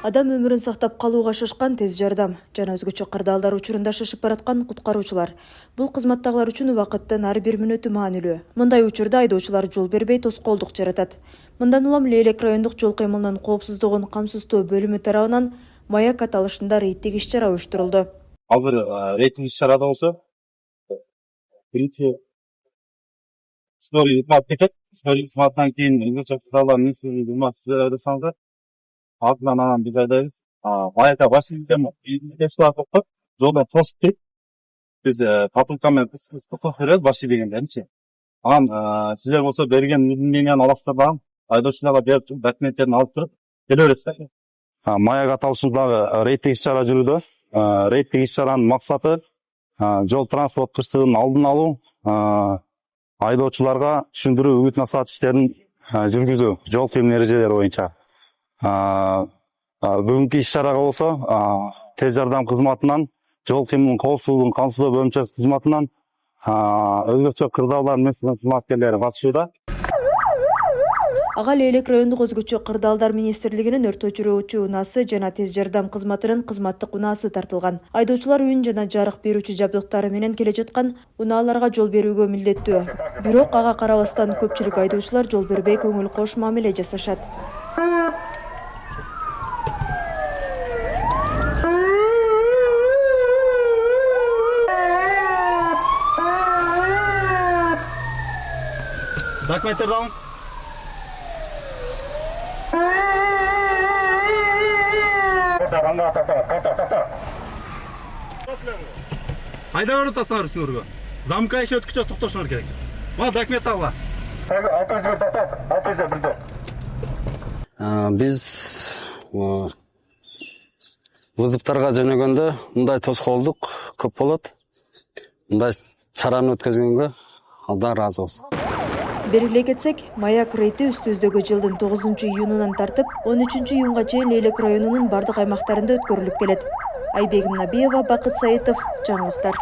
Адам өмірін сақтап қалуға шашқан тез жардам жана өзгөчө кырдаалдар учурунда шашып бараткан куткаруучулар. Бул кызматтагылар үчүн убакыттын ар бир мүнөтү маанилүү. Мындай учурда айдоочулар жол бербей тоскоолдук жаратат. Мындан улам Лейлек райондук жол кыймылынын коопсуздугун камсыздоо бөлүмү тарабынан маяк аталышында рейдтик иш-чара уюштурулду. Азыр рейдтик иш-чарада болсо биринчи история кетет. История сыматтан кийин өзгөчө кырдаалдар министрлиги жасаңыздар. Артынан анан биз айдайбыз. Маякка башкирден кесип токтоп, жолдон тосуп дейт. Биз патрулка менен токтоп беребиз башкиргендеринчи. Анан силер болсо берген мненияны аласыздар дагы айдоочуларга берип туруп, документтерин алып туруп келе бересиздер. Маяк аталышындагы рейдтик иш-чара жүрүүдө. Рейдтик иш-чаранын максаты жол транспорт кырсыгынын алдын алуу, айдоочуларга түшүндүрүү, үгүт насаат иштерин жүргүзүү, жол кыймыл эрежелери боюнча. Бүгүнкү иш-чарага болсо тез жардам кызматынан, жол кыймылынын коопсуздугун камсыздоо бөлүмчөсү кызматынан өзгөчө кырдаалдар менен кызматкерлери катышууда. Ага Лейлек райондук өзгөчө кырдаалдар министрлигинин өрт өчүрүүчү унаасы жана тез жардам кызматынын кызматтык унаасы тартылган. Айдоочулар үн жана жарык берүүчү жабдыктары менен келе жаткан унааларга жол берүүгө милдеттүү. Бирок ага карабастан көпчүлүк айдоочулар жол бербей көңүл кош мамиле жасашат. Документтерди алың. Айда өрүп тастаңар үстүңөргө. Замка иши өткүчө токтошуңар керек. Мына документ алгыла. Биз вызовторго жөнөгөндө мындай тоскоолдук көп болот. Мындай чараны өткөзгөнгө Алдан ыраазыбыз. Белгилей кетсек, маяк рейти үстүбүздөгү жылдын 9-июнунан тартып 13-июнга чейин Лейлек районунун бардык аймактарында өткөрүлүп келет. Айбегим Набиева, Бакыт Саитов, жаңылыктар.